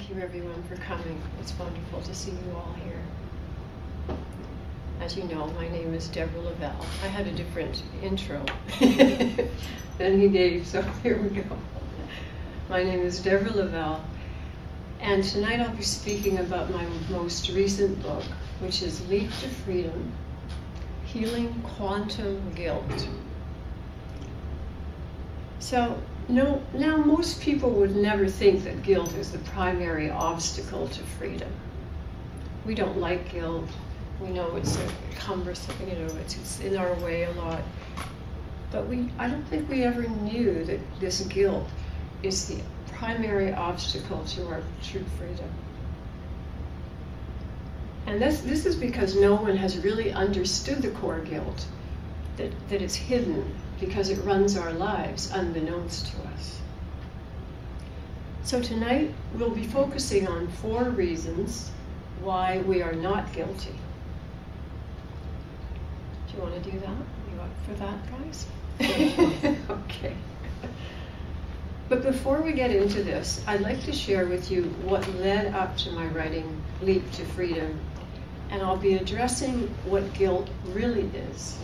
Thank you everyone for coming. It's wonderful to see you all here. As you know, my name is Devrah Laval. I had a different intro than he gave, so here we go. My name is Devrah Laval, and tonight I'll be speaking about my most recent book, which is Leap to Freedom, Healing Quantum Guilt. So, now most people would never think that guilt is the primary obstacle to freedom. We don't like guilt. We know it's cumbersome, it's in our way a lot. But I don't think we ever knew that this guilt is the primary obstacle to our true freedom. And this is because no one has really understood the core guilt, that it's hidden because it runs our lives unbeknownst to us. So tonight we'll be focusing on 4 reasons why we are not guilty. Do you want to do that? You up for that, guys? Okay. But before we get into this, I'd like to share with you what led up to my writing Leap to Freedom, and I'll be addressing what guilt really is,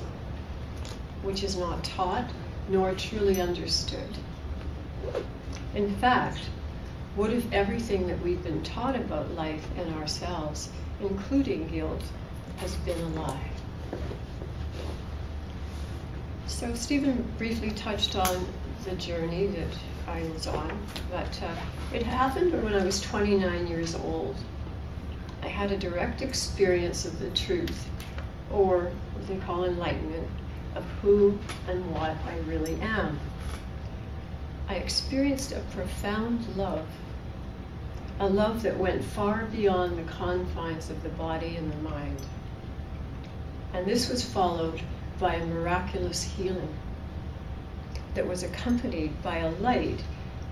which is not taught nor truly understood. In fact, what if everything that we've been taught about life and ourselves, including guilt, has been a lie? So Stephen briefly touched on the journey that I was on, but it happened when I was 29 years old. I had a direct experience of the truth, or what they call enlightenment, of who and what I really am. I experienced a profound love, a love that went far beyond the confines of the body and the mind. And this was followed by a miraculous healing that was accompanied by a light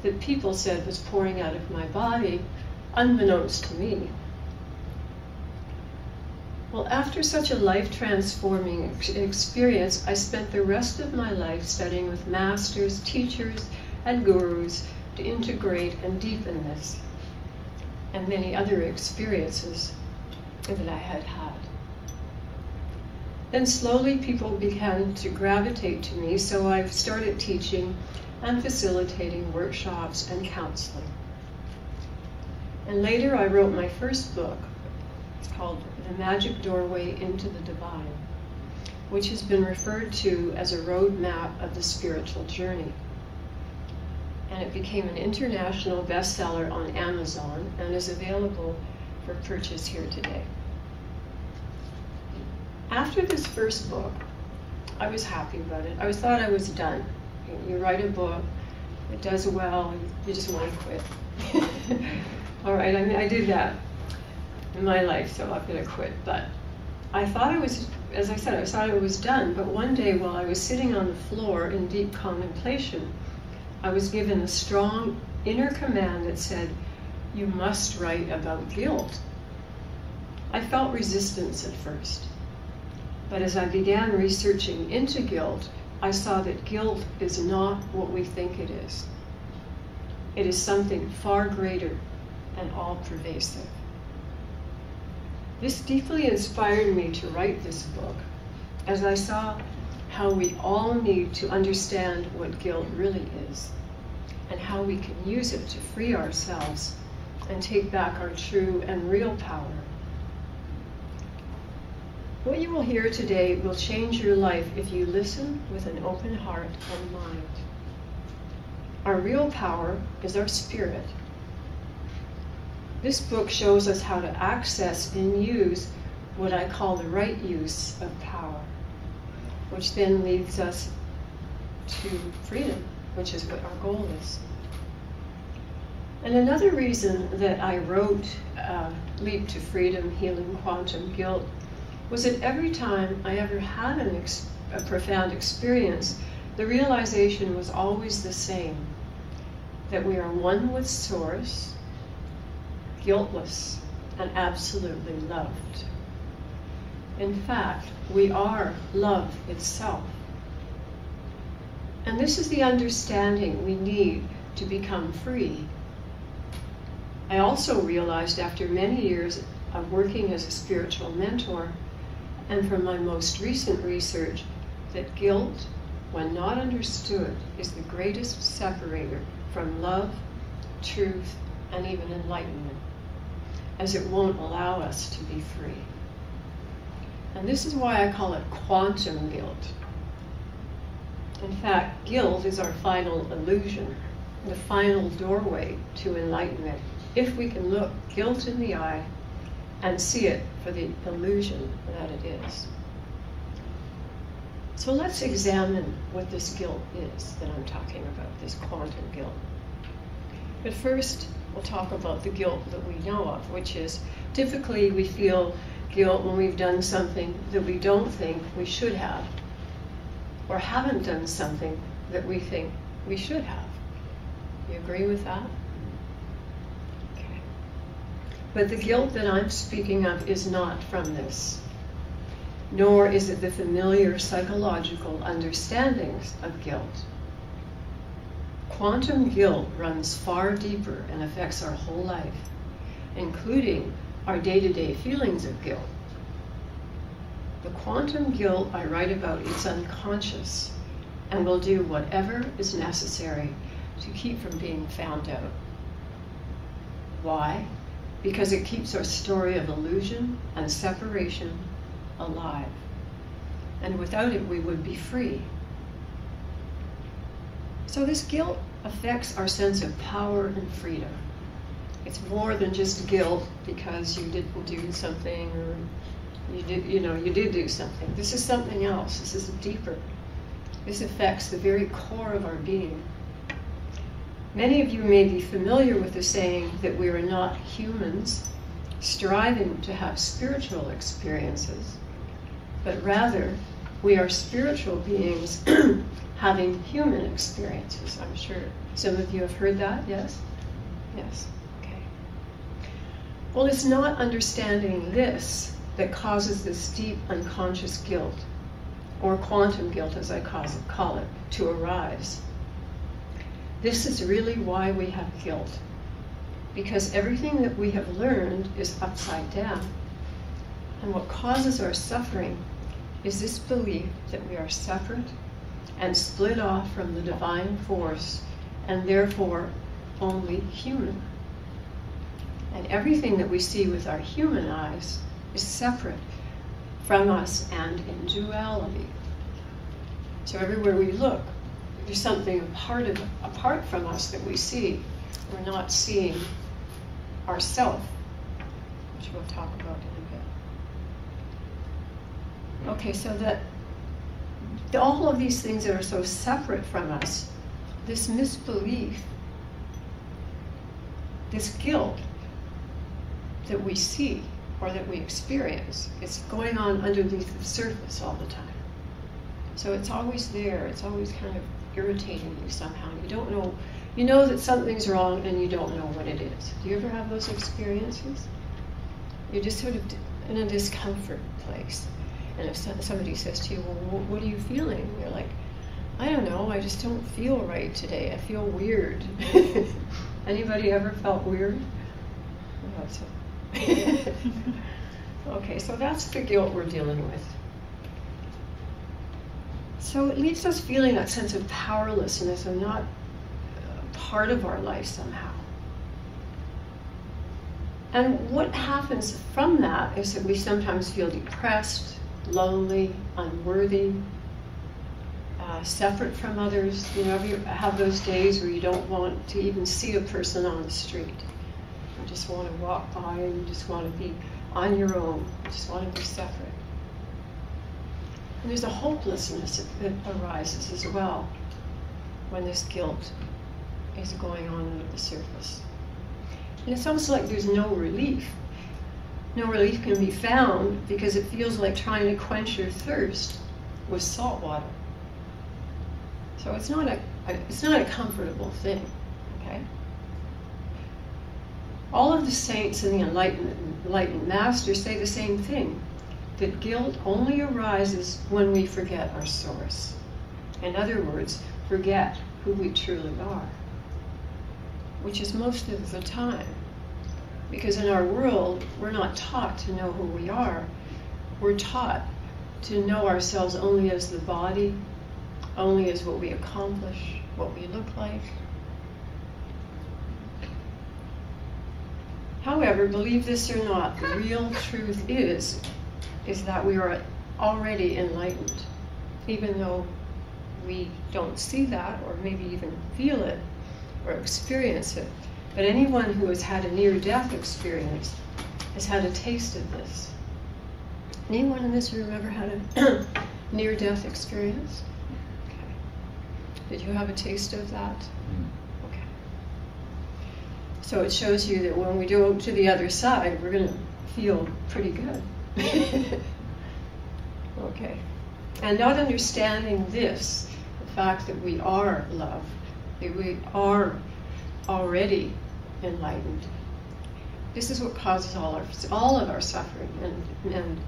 that people said was pouring out of my body, unbeknownst to me. Well, after such a life-transforming experience, I spent the rest of my life studying with masters, teachers, and gurus to integrate and deepen this, and many other experiences that I had had. Then slowly people began to gravitate to me, so I've started teaching and facilitating workshops and counseling. And later I wrote my first book. It's called The Magic Doorway into the Divine, which has been referred to as a roadmap of the spiritual journey. And it became an international bestseller on Amazon and is available for purchase here today. After this first book, I was happy about it. I thought I was done. You write a book, it does well, you just want to quit. All right, I did that in my life, so I'm going to quit. But I thought I was, as I said, I thought I was done. But one day while I was sitting on the floor in deep contemplation, I was given a strong inner command that said, "You must write about guilt." I felt resistance at first. But as I began researching into guilt, I saw that guilt is not what we think it is. It is something far greater and all-pervasive. This deeply inspired me to write this book, as I saw how we all need to understand what guilt really is, and how we can use it to free ourselves and take back our true and real power. What you will hear today will change your life if you listen with an open heart and mind. Our real power is our spirit. This book shows us how to access and use what I call the right use of power, which then leads us to freedom, which is what our goal is. And another reason that I wrote Leap to Freedom, Healing Quantum Guilt was that every time I ever had a profound experience, the realization was always the same, that we are one with Source, guiltless, and absolutely loved. In fact, we are love itself. And this is the understanding we need to become free. I also realized after many years of working as a spiritual mentor, and from my most recent research, that guilt, when not understood, is the greatest separator from love, truth, and even enlightenment, as it won't allow us to be free. And this is why I call it quantum guilt. In fact, guilt is our final illusion, the final doorway to enlightenment, if we can look guilt in the eye and see it for the illusion that it is. So let's examine what this guilt is that I'm talking about, this quantum guilt. But first, we'll talk about the guilt that we know of, which is typically we feel guilt when we've done something that we don't think we should have, or haven't done something that we think we should have. You agree with that? Okay. But the guilt that I'm speaking of is not from this, nor is it the familiar psychological understandings of guilt. Quantum guilt runs far deeper and affects our whole life, including our day-to-day feelings of guilt. The quantum guilt I write about is unconscious and will do whatever is necessary to keep from being found out. Why? Because it keeps our story of illusion and separation alive. And without it, we would be free. So this guilt affects our sense of power and freedom. It's more than just guilt because you didn't do something, or you did do something. This is something else. This is deeper. This affects the very core of our being. Many of you may be familiar with the saying that we are not humans striving to have spiritual experiences, but rather we are spiritual beings having human experiences. I'm sure some of you have heard that, yes? Yes, okay. Well, it's not understanding this that causes this deep unconscious guilt, or quantum guilt as I call it, to arise. This is really why we have guilt, because everything that we have learned is upside down. And what causes our suffering is this belief that we are separate and split off from the divine force, and therefore only human. And everything that we see with our human eyes is separate from us and in duality. So everywhere we look, there's something apart from us that we see. We're not seeing ourself, which we'll talk about in a bit. Okay, so that all of these things that are so separate from us, this misbelief, this guilt that we see or that we experience, it's going on underneath the surface all the time. So it's always there. It's always kind of irritating you somehow. You don't know, you know that something's wrong and you don't know what it is. Do you ever have those experiences? You're just sort of in a discomfort place. And if somebody says to you, well, what are you feeling? And you're like, I don't know, I just don't feel right today. I feel weird. Anybody ever felt weird? Okay, so that's the guilt we're dealing with. So it leaves us feeling that sense of powerlessness and not part of our life somehow. And what happens from that is that we sometimes feel depressed, lonely, unworthy, separate from others. You know, you have those days where you don't want to even see a person on the street. You just want to walk by and you just want to be on your own. You just want to be separate. And there's a hopelessness that arises as well when this guilt is going on under the surface. And it's almost like there's no relief. No relief can be found because it feels like trying to quench your thirst with salt water. So it's not a comfortable thing, okay? All of the saints and the enlightened masters say the same thing, that guilt only arises when we forget our source. In other words, forget who we truly are, which is most of the time. Because in our world, we're not taught to know who we are. We're taught to know ourselves only as the body, only as what we accomplish, what we look like. However, believe this or not, the real truth is that we are already enlightened, even though we don't see that or maybe even feel it or experience it. But anyone who has had a near-death experience has had a taste of this. Anyone in this room ever had a near-death experience? Okay. Did you have a taste of that? Okay. So it shows you that when we go to the other side, we're going to feel pretty good. Okay. And not understanding this, the fact that we are love, that we are already enlightened, this is what causes all of our suffering and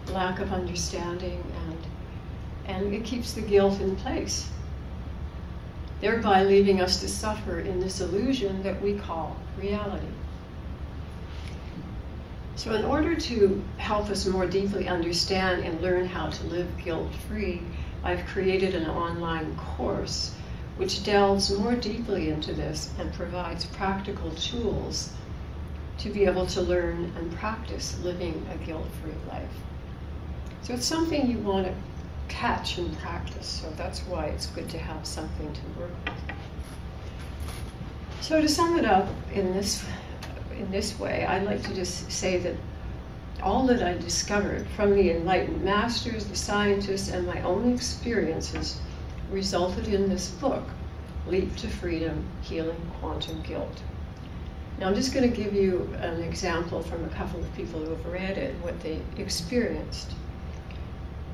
lack of understanding, and it keeps the guilt in place, thereby leaving us to suffer in this illusion that we call reality. So in order to help us more deeply understand and learn how to live guilt-free, I've created an online course which delves more deeply into this and provides practical tools to be able to learn and practice living a guilt-free life. So it's something you want to catch and practice, so that's why it's good to have something to work with. So to sum it up in this way, I'd like to just say that all that I discovered from the enlightened masters, the scientists, and my own experiences resulted in this book, Leap to Freedom, Healing Quantum Guilt. Now I'm just going to give you an example from a couple of people who have read it, what they experienced.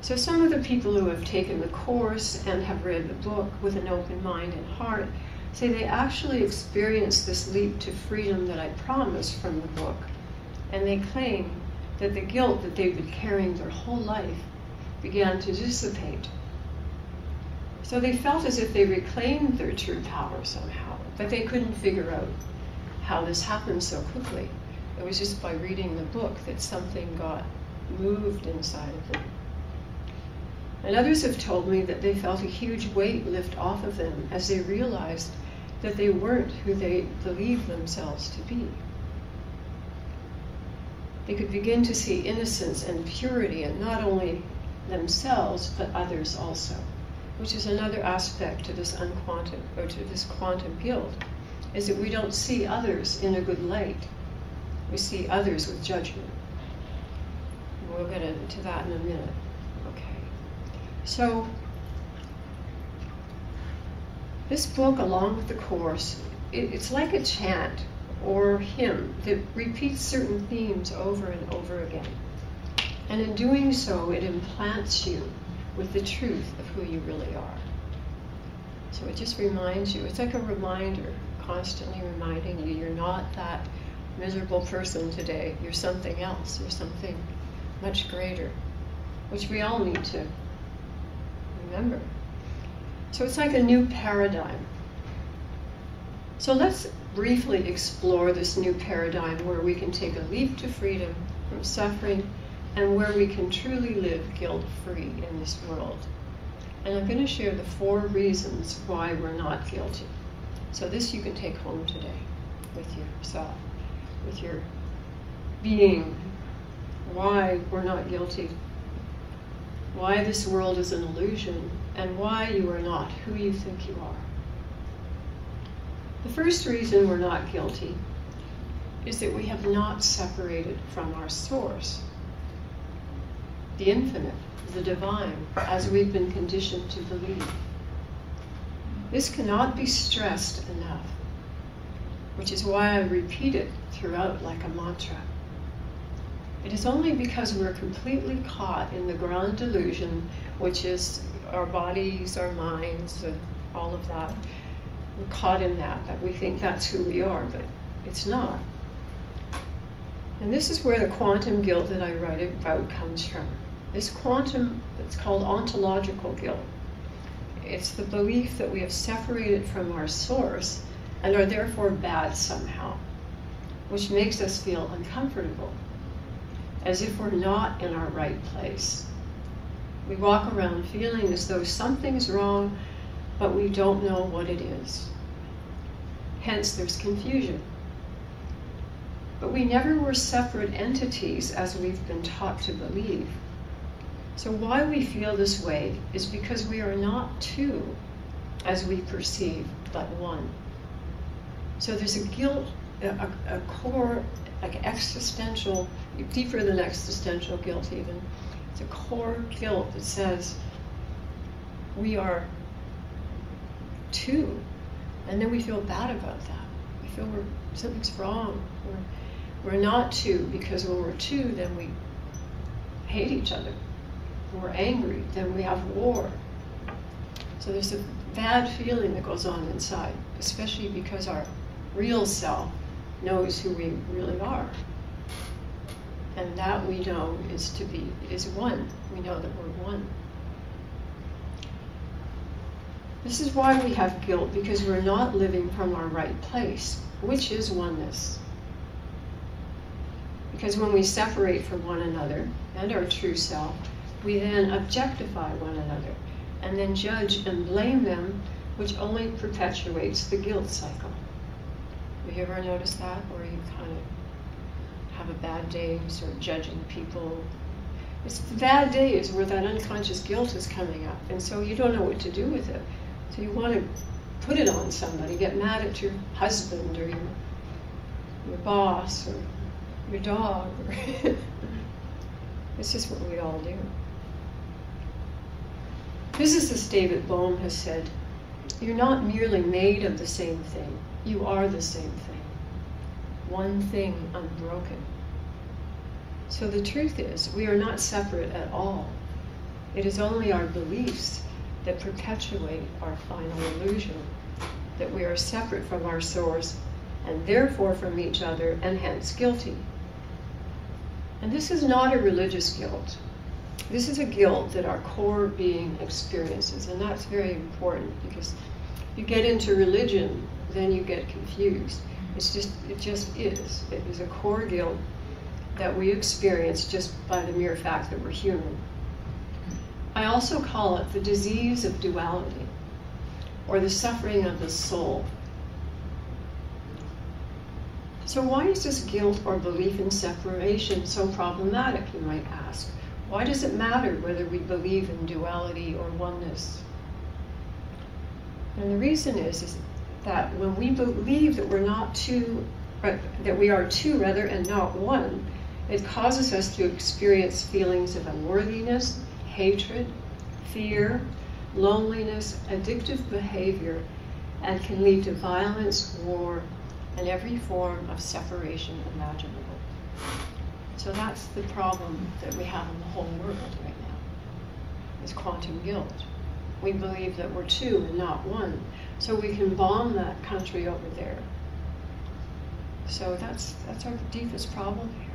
So some of the people who have taken the course and have read the book with an open mind and heart say they actually experienced this leap to freedom that I promised from the book. And they claim that the guilt that they've been carrying their whole life began to dissipate. So they felt as if they reclaimed their true power somehow, but they couldn't figure out how this happened so quickly. It was just by reading the book that something got moved inside of them. And others have told me that they felt a huge weight lift off of them as they realized that they weren't who they believed themselves to be. They could begin to see innocence and purity in not only themselves, but others also, which is another aspect to this quantum guilt, is that we don't see others in a good light. We see others with judgment. And we'll get into that in a minute. Okay. So, this book, along with the Course, it's like a chant or hymn that repeats certain themes over and over again. And in doing so, it implants you with the truth of who you really are. So it just reminds you, it's like a reminder, constantly reminding you you're not that miserable person today. You're something else. You're something much greater, which we all need to remember. So it's like a new paradigm. So let's briefly explore this new paradigm where we can take a leap to freedom from suffering and where we can truly live guilt-free in this world. And I'm going to share the 4 reasons why we're not guilty. So this you can take home today with yourself, with your being, why we're not guilty, why this world is an illusion, and why you are not who you think you are. The first reason we're not guilty is that we have not separated from our source, the infinite, the divine, as we've been conditioned to believe. This cannot be stressed enough, which is why I repeat it throughout like a mantra. It is only because we're completely caught in the grand delusion, which is our bodies, our minds, all of that. We're caught in that we think that's who we are, but it's not. And this is where the quantum guilt that I write about comes from. This quantum, it's called ontological guilt. It's the belief that we have separated from our source and are therefore bad somehow. which makes us feel uncomfortable, as if we're not in our right place. We walk around feeling as though something's wrong, but we don't know what it is. Hence, there's confusion. But we never were separate entities as we've been taught to believe. So why we feel this way is because we are not two, as we perceive, but one. So there's a guilt, a core, like existential, deeper than existential guilt even. It's a core guilt that says we are two, and then we feel bad about that. We feel something's wrong. We're not two, because when we're two, then we hate each other. When we're angry, then we have war. So there's a bad feeling that goes on inside, especially because our real self knows who we really are. And that we know is one. We know that we're one. This is why we have guilt, because we're not living from our right place, which is oneness. Because when we separate from one another and our true self, we then objectify one another and then judge and blame them, which only perpetuates the guilt cycle. Have you ever noticed that, where you kind of have a bad day and start judging people? It's the bad days where that unconscious guilt is coming up, and so you don't know what to do with it. So you want to put it on somebody, get mad at your husband or your boss or your dog. It's just what we all do. Physicist David Bohm has said, "You're not merely made of the same thing, you are the same thing. One thing unbroken." So the truth is, we are not separate at all. It is only our beliefs that perpetuate our final illusion, that we are separate from our source and therefore from each other, and hence guilty. And this is not a religious guilt. This is a guilt that our core being experiences, and that's very important, because if you get into religion, then you get confused. It just is. It is a core guilt that we experience just by the mere fact that we're human. I also call it the disease of duality, or the suffering of the soul. So why is this guilt or belief in separation so problematic, you might ask? Why does it matter whether we believe in duality or oneness? And the reason is that when we believe that we're not two, that we are two rather and not one, it causes us to experience feelings of unworthiness, hatred, fear, loneliness, addictive behavior, and can lead to violence, war, and every form of separation imaginable. So that's the problem that we have in the whole world right now, is quantum guilt. We believe that we're two and not one, so we can bomb that country over there. So that's our deepest problem here.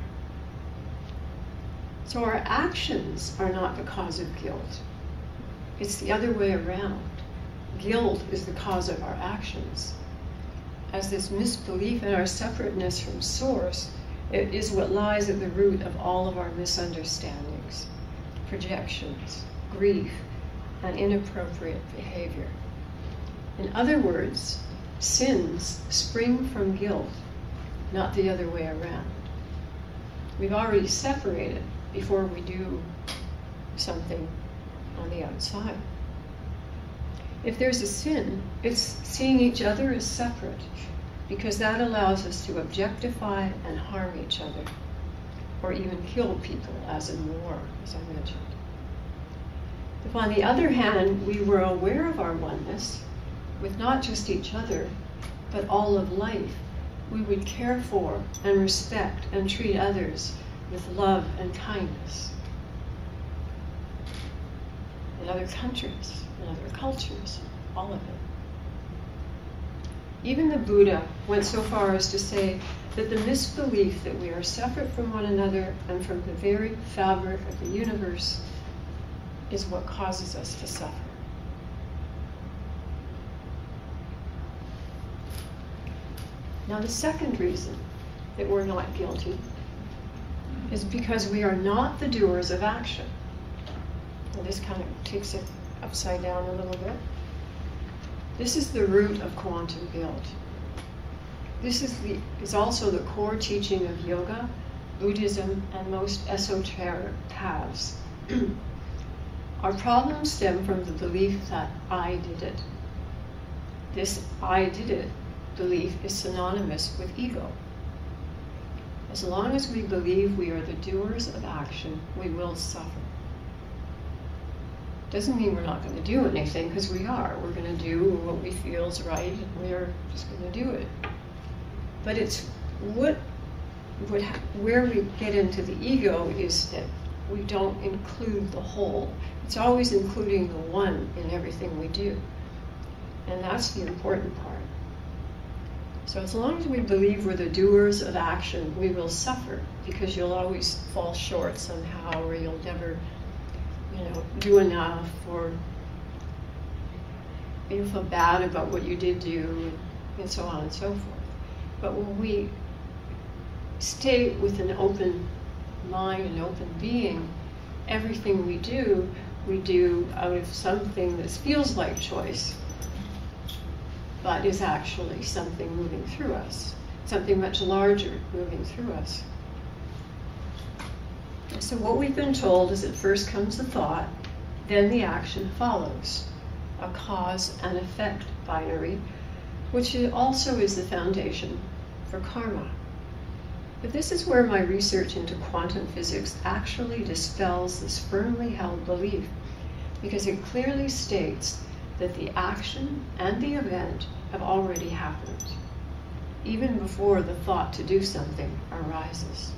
So our actions are not the cause of guilt. It's the other way around. Guilt is the cause of our actions. As this misbelief in our separateness from Source, it is what lies at the root of all of our misunderstandings, projections, grief, and inappropriate behavior. In other words, sins spring from guilt, not the other way around. We've already separated before we do something on the outside. If there's a sin, it's seeing each other as separate, because that allows us to objectify and harm each other, or even kill people, as in war, as I mentioned. If, on the other hand, we were aware of our oneness with not just each other, but all of life, we would care for and respect and treat others with love and kindness. In other countries, in other cultures, all of it. Even the Buddha went so far as to say that the misbelief that we are separate from one another and from the very fabric of the universe is what causes us to suffer. Now, the second reason that we're not guilty is because we are not the doers of action. And this kind of takes it upside down a little bit. This is the root of quantum guilt. This is also the core teaching of yoga, Buddhism, and most esoteric paths. Our problems stem from the belief that I did it. This I did it belief is synonymous with ego. As long as we believe we are the doers of action, we will suffer. Doesn't mean we're not going to do anything, because we are. We're going to do what we feel is right, and we're just going to do it. But it's where we get into the ego is that we don't include the whole. It's always including the one in everything we do. And that's the important part. So as long as we believe we're the doers of action, we will suffer, because you'll always fall short somehow, or you'll never, do enough, or you feel bad about what you did do, and so on and so forth. But when we stay with an open mind, an open being, everything we do out of something that feels like choice, but is actually something moving through us, something much larger moving through us. So what we've been told is that first comes the thought, then the action follows, a cause and effect binary, which also is the foundation for karma. But this is where my research into quantum physics actually dispels this firmly held belief, because it clearly states that the action and the event have already happened, even before the thought to do something arises.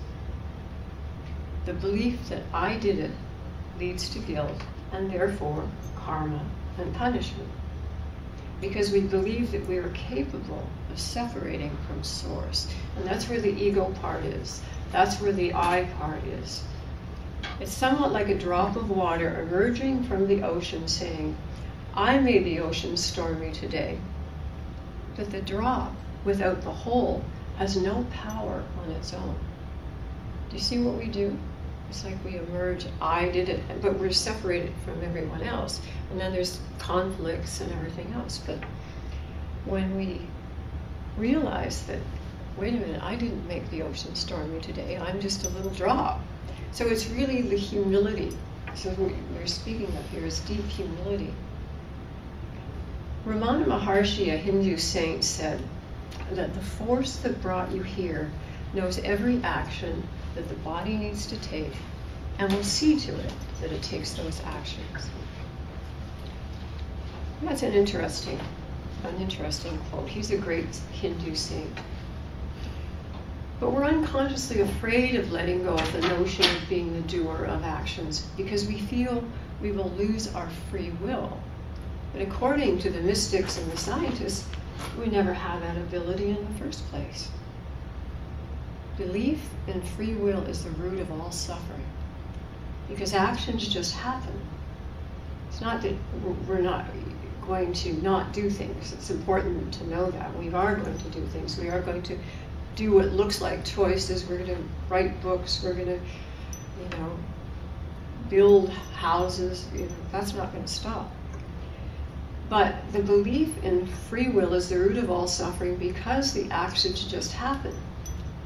The belief that I did it leads to guilt, and therefore karma and punishment, because we believe that we are capable of separating from source. And that's where the ego part is. That's where the I part is. It's somewhat like a drop of water emerging from the ocean saying, I made the ocean stormy today. But the drop, without the whole, has no power on its own. Do you see what we do? It's like we emerge, I did it, but we're separated from everyone else. And then there's conflicts and everything else. But when we realize that, wait a minute, I didn't make the ocean stormy today, I'm just a little drop. So it's really the humility. So what we're speaking of here is deep humility. Ramana Maharshi, a Hindu saint, said that the force that brought you here knows every action that the body needs to take, and will see to it that it takes those actions. That's an interesting quote. He's a great Hindu saint. But we're unconsciously afraid of letting go of the notion of being the doer of actions, because we feel we will lose our free will. But according to the mystics and the scientists, we never had that ability in the first place. Belief in free will is the root of all suffering, because actions just happen. It's not that we're not going to not do things. It's important to know that. We are going to do things. We are going to do what looks like choices. We're going to write books. We're going to, build houses. That's not going to stop. But the belief in free will is the root of all suffering, because the actions just happen.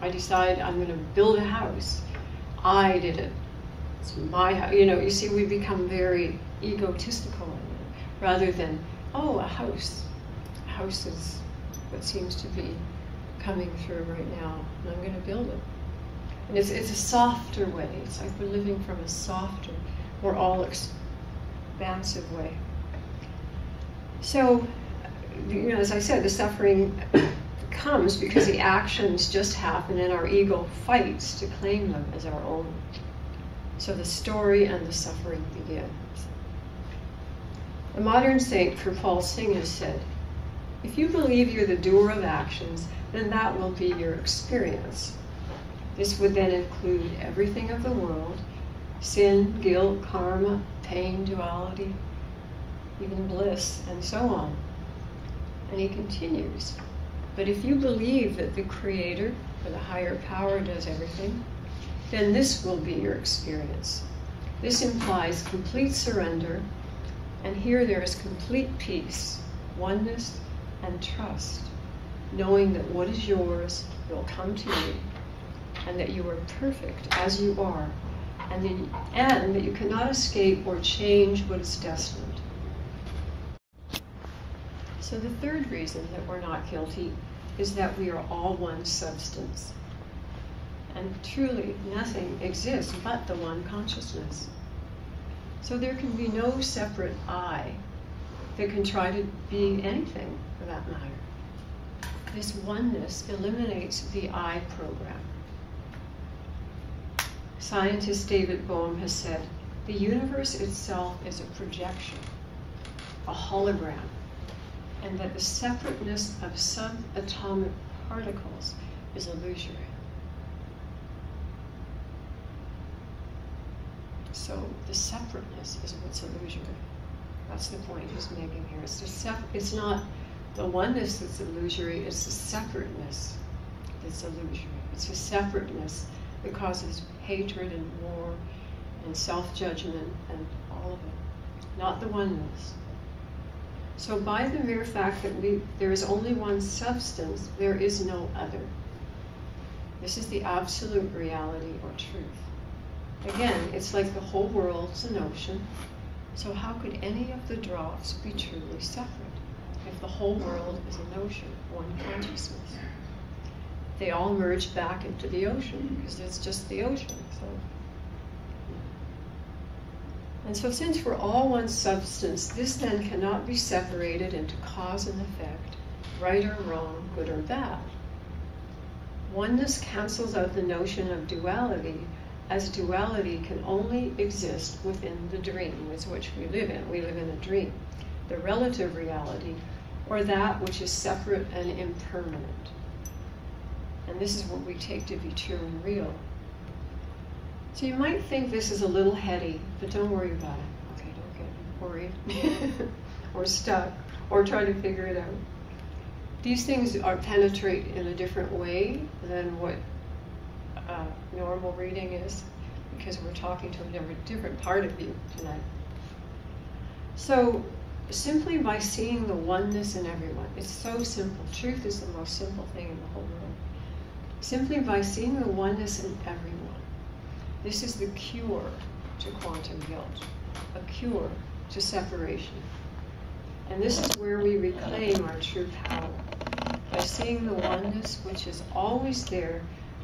I decide I'm going to build a house. I did it. It's my house. You see, we become very egotistical in it, rather than, oh, a house. A house is what seems to be coming through right now, and I'm going to build it. And it's a softer way. It's like we're living from a softer, more all-expansive way. So, as I said, the suffering comes because the actions just happen and our ego fights to claim them as our own. So the story and the suffering begins. The modern saint Kirpal Singh has said, if you believe you're the doer of actions, then that will be your experience. This would then include everything of the world, sin, guilt, karma, pain, duality, even bliss, and so on. And he continues, but if you believe that the Creator, or the higher power does everything, then this will be your experience. This implies complete surrender, and here there is complete peace, oneness, and trust, knowing that what is yours will come to you, and that you are perfect as you are, and that you cannot escape or change what is destined. So the third reason that we're not guilty is that we are all one substance. And truly, nothing exists but the one consciousness. So there can be no separate I that can try to be anything for that matter. This oneness eliminates the I program. Scientist David Bohm has said, the universe itself is a projection, a hologram, and that the separateness of subatomic particles is illusory. So the separateness is what's illusory. That's the point he's making here. It's not the oneness that's illusory, it's the separateness that's illusory. It's the separateness that causes hatred and war and self-judgment and all of it, not the oneness. So by the mere fact that there is only one substance, there is no other. This is the absolute reality or truth. Again, it's like the whole world's an ocean, so how could any of the drops be truly separate if the whole world is an ocean, one consciousness? They all merge back into the ocean because it's just the ocean. And so since we're all one substance, this then cannot be separated into cause and effect, right or wrong, good or bad. Oneness cancels out the notion of duality, as duality can only exist within the dream with which we live in. We live in a dream. The relative reality, or that which is separate and impermanent. And this is what we take to be true and real. So you might think this is a little heady, but don't worry about it. Okay, don't get worried or stuck or try to figure it out. These things penetrate in a different way than what normal reading is, because we're talking to a different part of you tonight. So simply by seeing the oneness in everyone, it's so simple. Truth is the most simple thing in the whole world. Simply by seeing the oneness in everyone, this is the cure to quantum guilt, a cure to separation. And this is where we reclaim our true power, by seeing the oneness which is always there,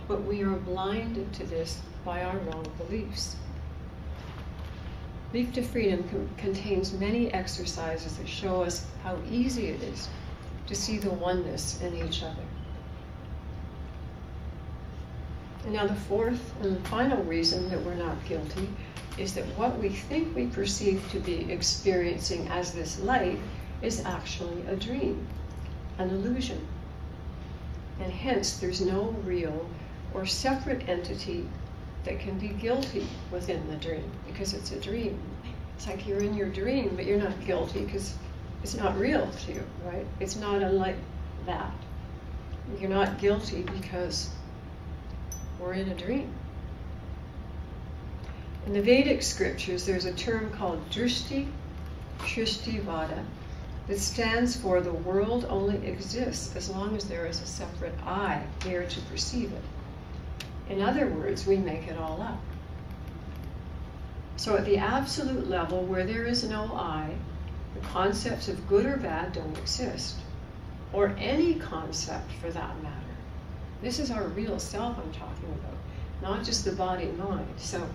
but we are blinded to this by our wrong beliefs. Leap to Freedom contains many exercises that show us how easy it is to see the oneness in each other. And now the fourth and final reason that we're not guilty is that what we think we perceive to be experiencing as this life is actually a dream, an illusion. And hence there's no real or separate entity that can be guilty within the dream, because it's a dream. It's like you're in your dream, but you're not guilty because it's not real to you, right? It's not unlike that. You're not guilty because we're in a dream. In the Vedic scriptures, there's a term called Drishti Shrishti Vada that stands for the world only exists as long as there is a separate I there to perceive it. In other words, we make it all up. So at the absolute level where there is no I, the concepts of good or bad don't exist, or any concept for that matter. This is our real self I'm talking about, not just the body-mind. So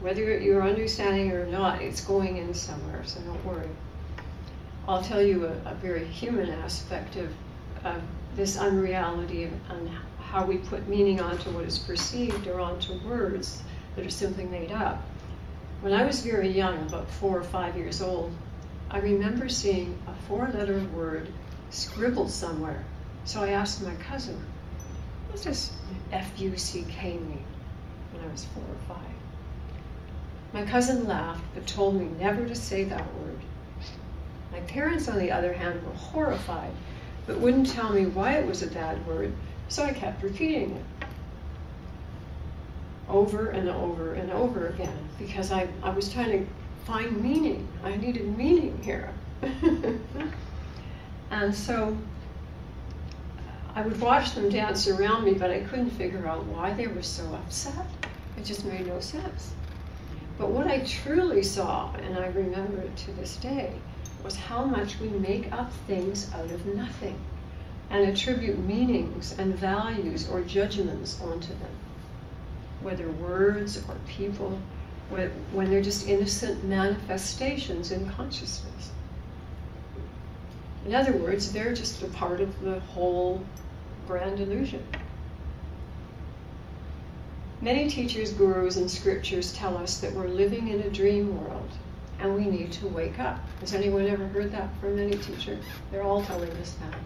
whether you're understanding it or not, it's going in somewhere, so don't worry. I'll tell you a very human aspect of this unreality and how we put meaning onto what is perceived or onto words that are simply made up. When I was very young, about 4 or 5 years old, I remember seeing a 4-letter word scribbled somewhere. So I asked my cousin, what does F-U-C-K mean? When I was 4 or 5. My cousin laughed, but told me never to say that word. My parents, on the other hand, were horrified, but wouldn't tell me why it was a bad word, so I kept repeating it. over and over and over again because I was trying to find meaning. I needed meaning here. And so I would watch them dance around me, but I couldn't figure out why they were so upset. It just made no sense. But what I truly saw, and I remember it to this day, was how much we make up things out of nothing and attribute meanings and values or judgments onto them, whether words or people, when they're just innocent manifestations in consciousness. In other words, they're just a part of the whole grand illusion. Many teachers, gurus, and scriptures tell us that we're living in a dream world and we need to wake up. Has anyone ever heard that from any teacher? They're all telling us that.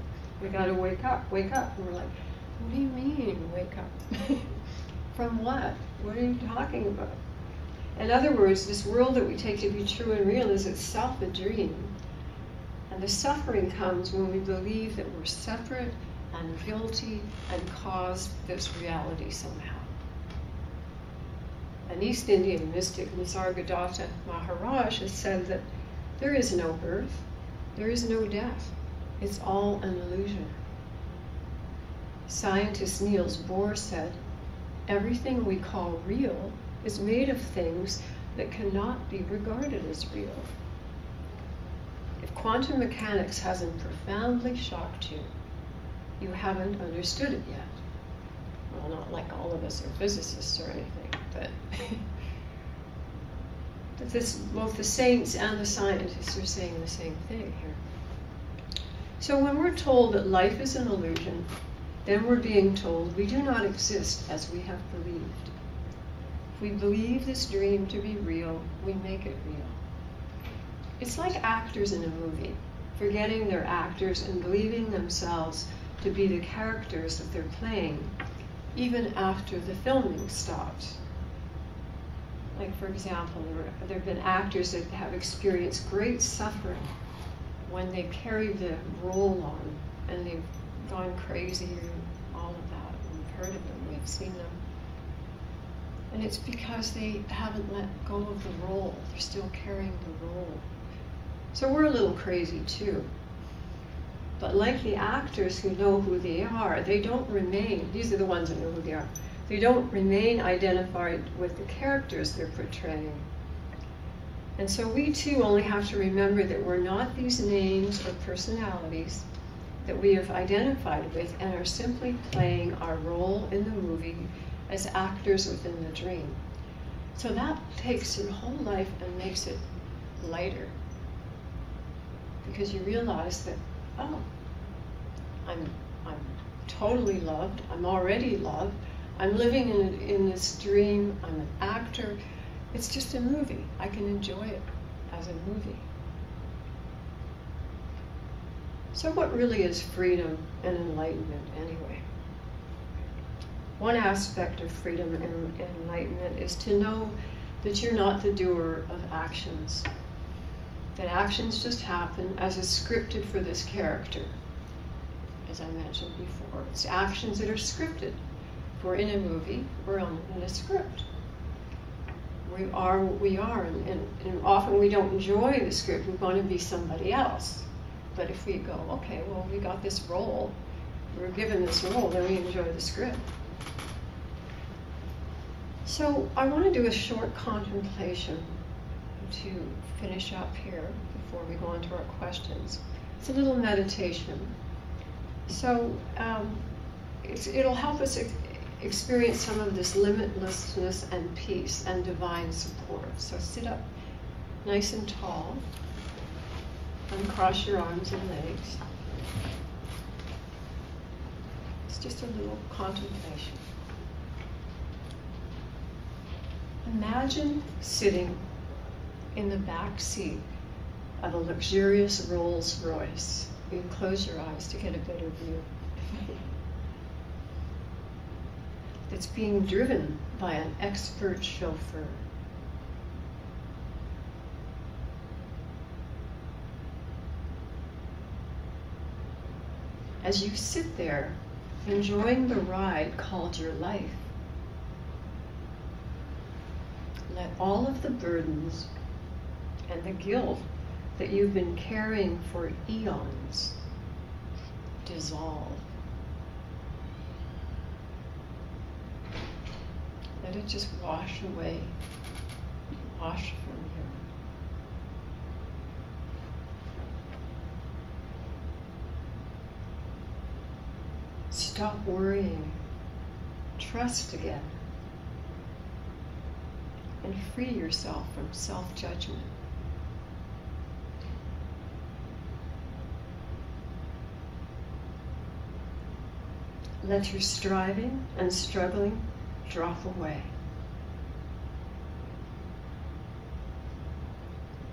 We got to wake up, wake up. And we're like, what do you mean, wake up? From what? What are you talking about? In other words, this world that we take to be true and real is itself a dream. And the suffering comes when we believe that we're separate and guilty and caused this reality somehow. An East Indian mystic, Nisargadatta Maharaj, has said that there is no birth, there is no death. It's all an illusion. Scientist Niels Bohr said, everything we call real is made of things that cannot be regarded as real. If quantum mechanics hasn't profoundly shocked you, you haven't understood it yet. Well, not like all of us are physicists or anything, but both the saints and the scientists are saying the same thing here. So when we're told that life is an illusion, then we're being told we do not exist as we have believed. If we believe this dream to be real, we make it real. It's like actors in a movie, forgetting they're actors and believing themselves to be the characters that they're playing, even after the filming stops. Like, for example, there have been actors that have experienced great suffering when they carry the role on and they've gone crazy and all of that. We've heard of them, we've seen them. And it's because they haven't let go of the role. They're still carrying the role. So we're a little crazy too. But like the actors who know who they are, they don't remain, these are the ones that know who they are, they don't remain identified with the characters they're portraying. And so we too only have to remember that we're not these names or personalities that we have identified with and are simply playing our role in the movie as actors within the dream. So that takes your whole life and makes it lighter. Because you realize that, oh, I'm totally loved, I'm already loved, I'm living in this dream, I'm an actor. It's just a movie. I can enjoy it as a movie. So what really is freedom and enlightenment anyway? One aspect of freedom and enlightenment is to know that you're not the doer of actions. That actions just happen as is scripted for this character. As I mentioned before, it's actions that are scripted. If we're in a movie, we're in a script. We are what we are, and often we don't enjoy the script. We want to be somebody else. But if we go, okay, well, we got this role, we're given this role, then we enjoy the script. So I want to do a short contemplation to finish up here before we go on to our questions. It's a little meditation. So it'll help us experience some of this limitlessness and peace and divine support. So sit up nice and tall, uncross your arms and legs. It's just a little contemplation. Imagine sitting in the back seat of a luxurious Rolls Royce. You can close your eyes to get a better view. It's being driven by an expert chauffeur. As you sit there, enjoying the ride called your life, let all of the burdens and the guilt that you've been carrying for eons dissolve. Let it just wash away, wash from you. Stop worrying, trust again, and free yourself from self-judgment. Let your striving and struggling drop away.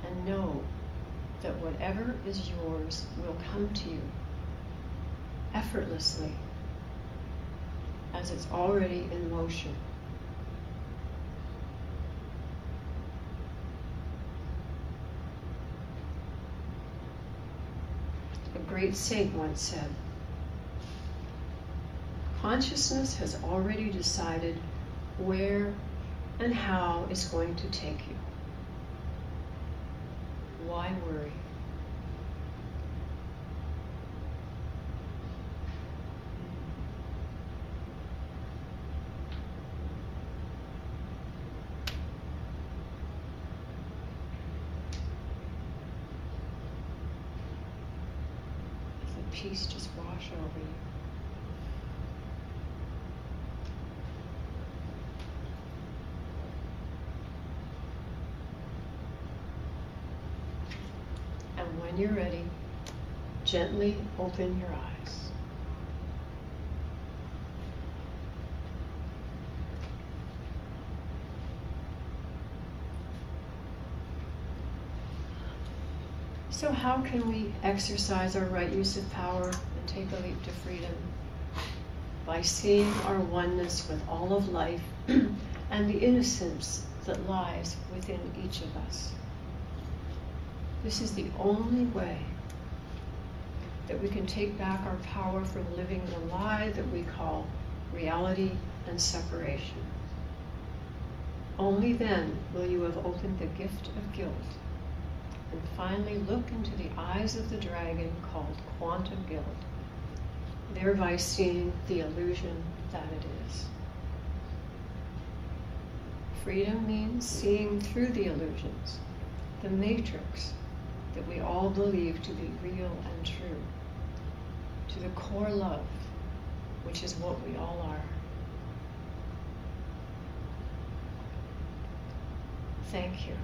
And know that whatever is yours will come to you effortlessly, as it's already in motion. A great saint once said, consciousness has already decided where and how it's going to take you. Why worry? Let the peace just wash over you. And when you're ready, gently open your eyes. So how can we exercise our right use of power and take a leap to freedom? By seeing our oneness with all of life and the innocence that lies within each of us. This is the only way that we can take back our power from living the lie that we call reality and separation. Only then will you have opened the gift of guilt and finally look into the eyes of the dragon called quantum guilt, thereby seeing the illusion that it is. Freedom means seeing through the illusions, the matrix that we all believe to be real and true, to the core love, which is what we all are. Thank you.